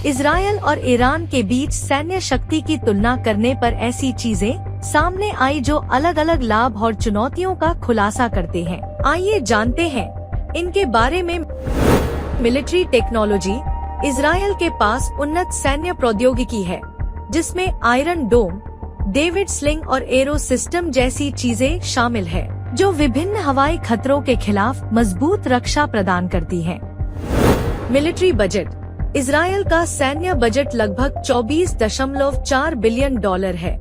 Israel और Iran के बीच सैन्य शक्ति की तुलना करने पर ऐसी चीजें सामने आई जो अलग अलग लाभ और चुनौतियों का खुलासा करते हैं। आइए जानते हैं इनके बारे में। Military technology. इजरायल के पास उन्नत सैन्य प्रौद्योगिकी है, जिसमें आयरन डोम, डेविड स्लिंग और एरो सिस्टम जैसी चीजें शामिल है, जो विभिन्न हवाई खतरों के खिलाफ मजबूत रक्षा प्रदान करती हैं। Military budget. इजरायल का सैन्य बजट लगभग 24.4 बिलियन डॉलर है,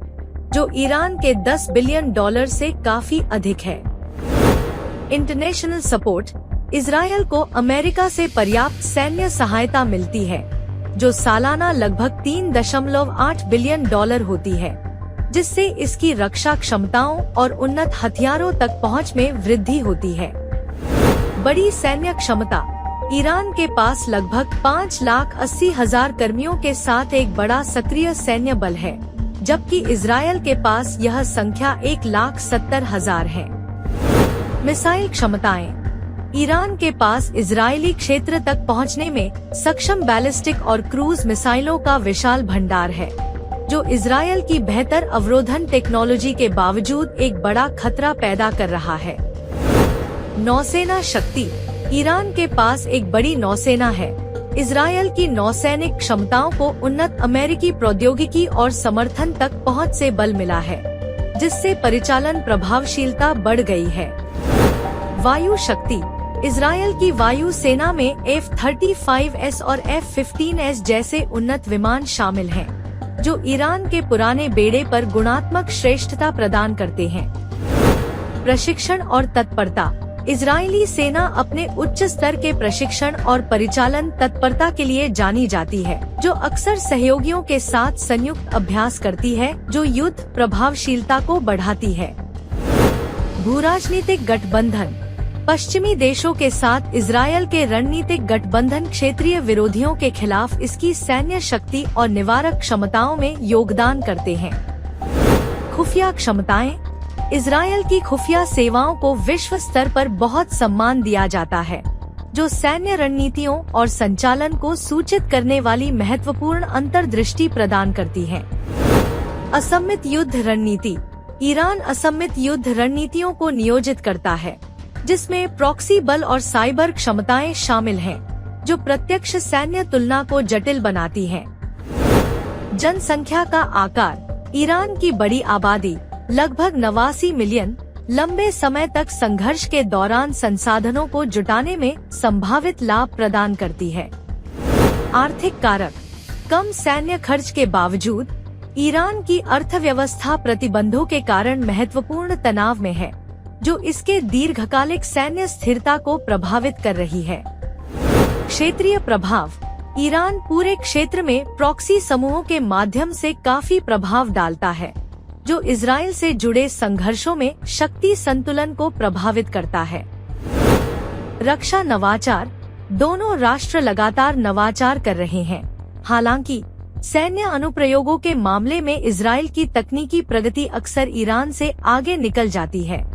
जो ईरान के 10 बिलियन डॉलर से काफी अधिक है। International support. इजरायल को अमेरिका से पर्याप्त सैन्य सहायता मिलती है, जो सालाना लगभग 3.8 बिलियन डॉलर होती है, जिससे इसकी रक्षा क्षमताओं और उन्नत हथियारों तक पहुंच में वृद्धि होती है। बड़ी सैन्य क्षमता। ईरान के पास लगभग 5,80,000 कर्मियों के साथ एक बड़ा सक्रिय सैन्य बल है, जबकि इजरायल के पास यह संख्या 1,70,000 है। मिसाइल क्षमताएं। ईरान के पास इजरायली क्षेत्र तक पहुंचने में सक्षम बैलिस्टिक और क्रूज मिसाइलों का विशाल भंडार है, जो इजरायल की बेहतर अवरोधन टेक्नोलॉजी के बावजूद एक बड़ा खतरा पैदा कर रहा है। नौसेना शक्ति। ईरान के पास एक बड़ी नौसेना है। इजरायल की नौसैनिक क्षमताओं को उन्नत अमेरिकी प्रौद्योगिकी और समर्थन तक पहुंच से बल मिला है, जिससे परिचालन प्रभावशीलता बढ़ गई है। वायु शक्ति। इजरायल की वायु सेना में F-35S और F-15S जैसे उन्नत विमान शामिल हैं, जो ईरान के पुराने बेड़े पर गुणात्मक श्रेष्ठता प्रदान करते हैं। प्रशिक्षण और तत्परता। इजरायली सेना अपने उच्च स्तर के प्रशिक्षण और परिचालन तत्परता के लिए जानी जाती है, जो अक्सर सहयोगियों के साथ संयुक्त अभ्यास करती है, जो युद्ध प्रभावशीलता को बढ़ाती है। भूराजनीतिक गठबंधन। पश्चिमी देशों के साथ इजरायल के रणनीतिक गठबंधन क्षेत्रीय विरोधियों के खिलाफ इसकी सैन्य शक्ति और निवारक क्षमताओं में योगदान करते हैं। खुफिया क्षमताएं। इजरायल की खुफिया सेवाओं को विश्व स्तर पर बहुत सम्मान दिया जाता है, जो सैन्य रणनीतियों और संचालन को सूचित करने वाली महत्वपूर्ण अंतर्दृष्टि प्रदान करती है। असम्मित युद्ध रणनीति। ईरान असम्मित युद्ध रणनीतियों को नियोजित करता है, जिसमें प्रॉक्सी बल और साइबर क्षमताएं शामिल हैं, जो प्रत्यक्ष सैन्य तुलना को जटिल बनाती हैं। जनसंख्या का आकार। ईरान की बड़ी आबादी लगभग 89 मिलियन लंबे समय तक संघर्ष के दौरान संसाधनों को जुटाने में संभावित लाभ प्रदान करती है। आर्थिक कारक। कम सैन्य खर्च के बावजूद ईरान की अर्थव्यवस्था प्रतिबंधों के कारण महत्वपूर्ण तनाव में है, जो इसके दीर्घकालिक सैन्य स्थिरता को प्रभावित कर रही है। क्षेत्रीय प्रभाव। ईरान पूरे क्षेत्र में प्रॉक्सी समूहों के माध्यम से काफी प्रभाव डालता है, जो इजरायल से जुड़े संघर्षों में शक्ति संतुलन को प्रभावित करता है। रक्षा नवाचार। दोनों राष्ट्र लगातार नवाचार कर रहे हैं। हालांकि सैन्य अनुप्रयोगों के मामले में इजरायल की तकनीकी प्रगति अक्सर ईरान से आगे निकल जाती है।